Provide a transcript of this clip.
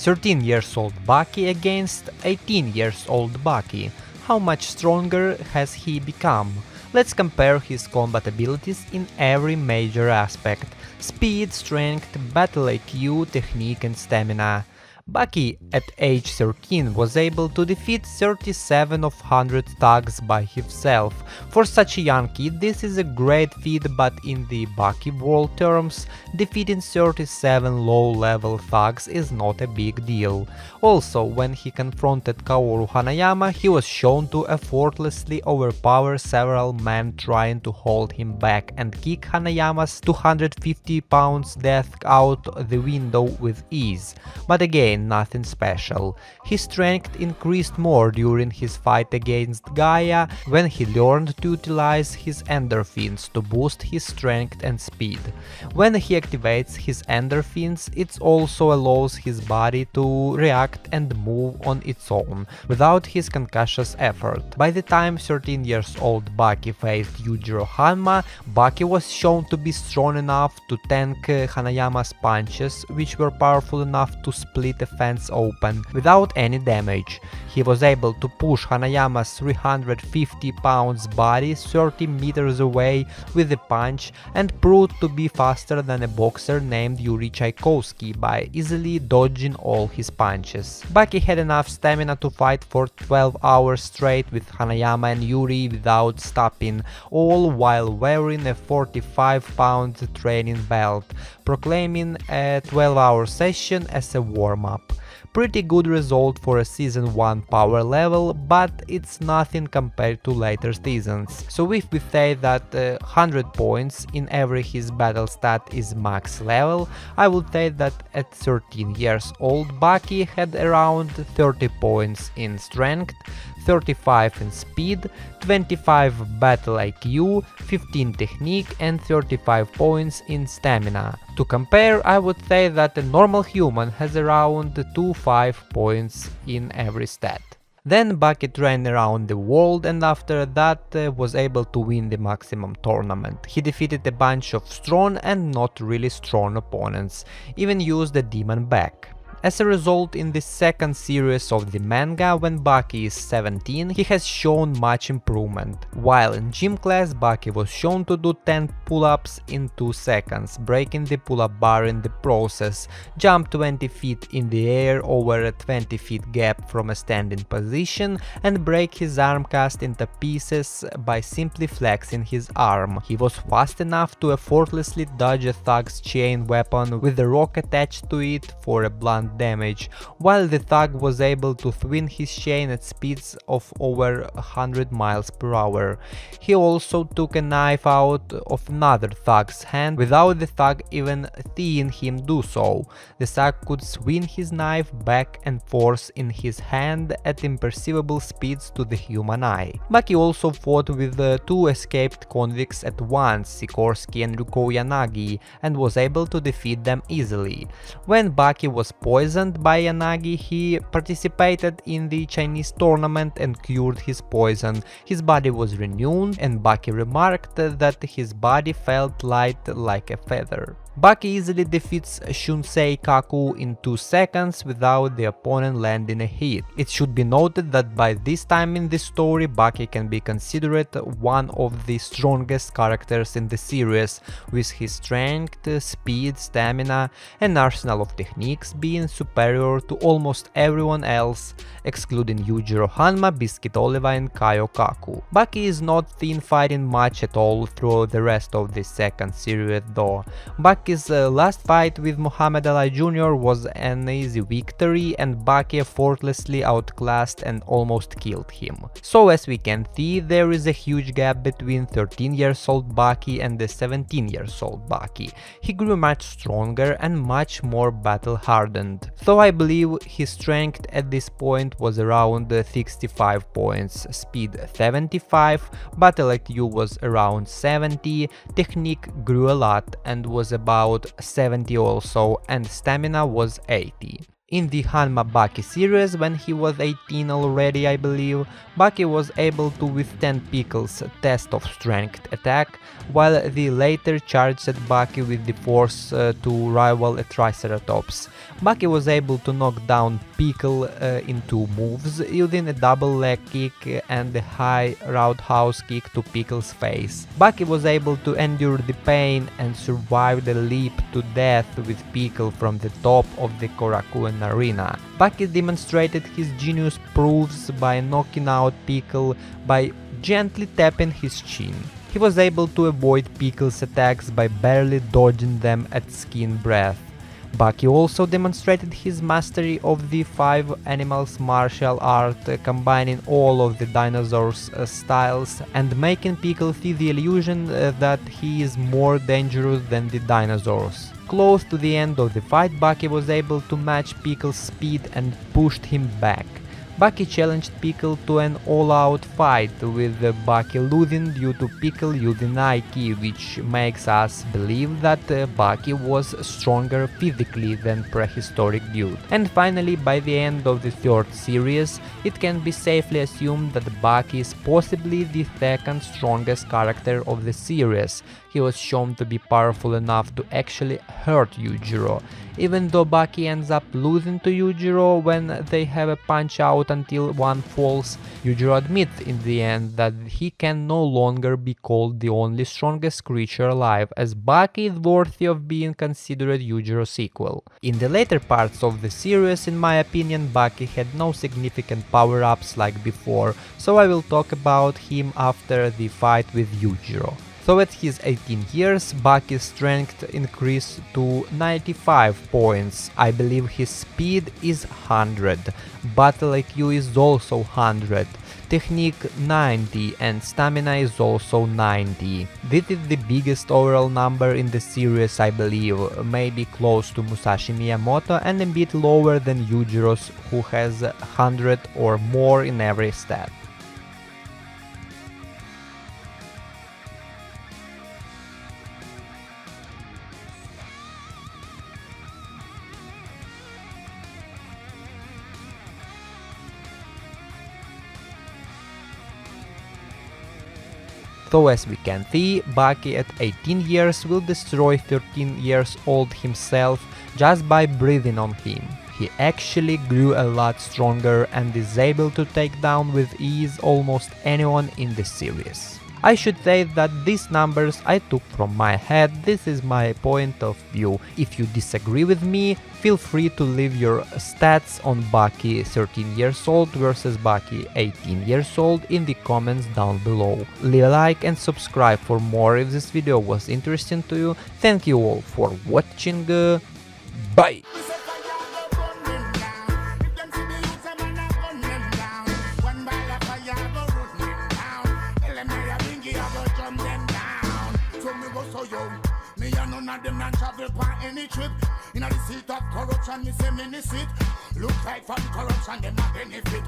13 years old Baki against 18 years old Baki. How much stronger has he become? Let's compare his combat abilities in every major aspect: speed, strength, battle IQ, technique and stamina. Baki at age 13 was able to defeat 37 of 100 thugs by himself. For such a young kid this is a great feat, but in the Baki world terms, defeating 37 low-level thugs is not a big deal. Also, when he confronted Kaoru Hanayama, he was shown to effortlessly overpower several men trying to hold him back and kick Hanayama's 250 pounds death out the window with ease. But again, nothing special. His strength increased more during his fight against Gaia, when he learned to utilize his endorphins to boost his strength and speed. When he activates his endorphins, it also allows his body to react and move on its own, without his conscious effort. By the time 13 years old Baki faced Yujiro Hanma, Baki was shown to be strong enough to tank Hanayama's punches, which were powerful enough to split a fence open without any damage. He was able to push Hanayama's 350 pounds body 30 meters away with a punch and proved to be faster than a boxer named Yuri Keisuke by easily dodging all his punches. Baki had enough stamina to fight for 12 hours straight with Hanayama and Yuri without stopping, all while wearing a 45-pound training belt, proclaiming a 12-hour session as a warm-up. Pretty good result for a season 1 power level, but it's nothing compared to later seasons. So if we say that 100 points in every his battle stat is max level, I would say that at 13 years old Baki had around 30 points in strength, 35 in speed, 25 battle IQ, 15 technique and 35 points in stamina. To compare, I would say that a normal human has around 2-5 points in every stat. Then Baki trained around the world and after that was able to win the maximum tournament. He defeated a bunch of strong and not really strong opponents, even used the demon back. As a result, in the second series of the manga, when Baki is 17, he has shown much improvement. While in gym class, Baki was shown to do 10 pull-ups in 2 seconds, breaking the pull-up bar in the process, jump 20 feet in the air over a 20 feet gap from a standing position, and break his arm cast into pieces by simply flexing his arm. He was fast enough to effortlessly dodge a thug's chain weapon with a rock attached to it for a blunt damage, while the thug was able to swing his chain at speeds of over 100 miles per hour. He also took a knife out of another thug's hand without the thug even seeing him do so. The thug could swing his knife back and forth in his hand at imperceivable speeds to the human eye. Baki also fought with 2 escaped convicts at once, Sikorsky and Ryuko Yanagi, and was able to defeat them easily. When Baki was poisoned by Yanagi, he participated in the Chinese tournament and cured his poison. His body was renewed and Baki remarked that his body felt light like a feather. Baki easily defeats Shunsei Kaku in 2 seconds without the opponent landing a hit. It should be noted that by this time in the story, Baki can be considered one of the strongest characters in the series, with his strength, speed, stamina and arsenal of techniques being superior to almost everyone else, excluding Yujiro Hanma, Biscuit Oliva and Kaio Kaku. Baki is not seen fighting much at all through the rest of the second series though. Baki's last fight with Muhammad Ali Jr. was an easy victory and Baki effortlessly outclassed and almost killed him. So as we can see, there is a huge gap between 13 years old Baki and the 17 years old Baki. He grew much stronger and much more battle hardened. So I believe his strength at this point was around 65 points, speed 75, battle IQ was around 70, technique grew a lot and was about 70 also, and stamina was 80. In the Hanma Baki series, when he was 18 already I believe, Baki was able to withstand Pickle's test of strength attack, while the later charged at Baki with the force to rival a Triceratops. Baki was able to knock down Pickle in two moves, using a double leg kick and a high roundhouse kick to Pickle's face. Baki was able to endure the pain and survive the leap to death with Pickle from the top of the Korakuen arena. Baki demonstrated his genius proofs by knocking out Pickle by gently tapping his chin. He was able to avoid Pickle's attacks by barely dodging them at skin breath. Baki also demonstrated his mastery of the five animals martial art, combining all of the dinosaurs' styles and making Pickle see the illusion that he is more dangerous than the dinosaurs. Close to the end of the fight, Baki was able to match Pickle's speed and pushed him back. Baki challenged Pickle to an all-out fight, with Baki losing due to Pickle using Aiki, which makes us believe that Baki was stronger physically than prehistoric dude. And finally, by the end of the third series, it can be safely assumed that Baki is possibly the second strongest character of the series. He was shown to be powerful enough to actually hurt Yujiro. Even though Baki ends up losing to Yujiro when they have a punch out until one falls, Yujiro admits in the end that he can no longer be called the only strongest creature alive, as Baki is worthy of being considered Yujiro's sequel. In the later parts of the series, in my opinion, Baki had no significant power-ups like before, so I will talk about him after the fight with Yujiro. So at his 18 years, Baki's strength increased to 95 points, I believe his speed is 100, battle IQ is also 100, technique 90 and stamina is also 90. This is the biggest overall number in the series I believe, maybe close to Musashi Miyamoto and a bit lower than Yujiro's, who has 100 or more in every stat. So as we can see, Baki at 18 years will destroy 13 years old himself just by breathing on him. He actually grew a lot stronger and is able to take down with ease almost anyone in the series. I should say that these numbers I took from my head, this is my point of view. If you disagree with me, feel free to leave your stats on Baki 13 years old versus Baki 18 years old in the comments down below. Leave a like and subscribe for more if this video was interesting to you. Thank you all for watching, bye! Me and none of them non travel on any trip. In the seat of corruption, me say me sit. Look like from corruption, them not benefit.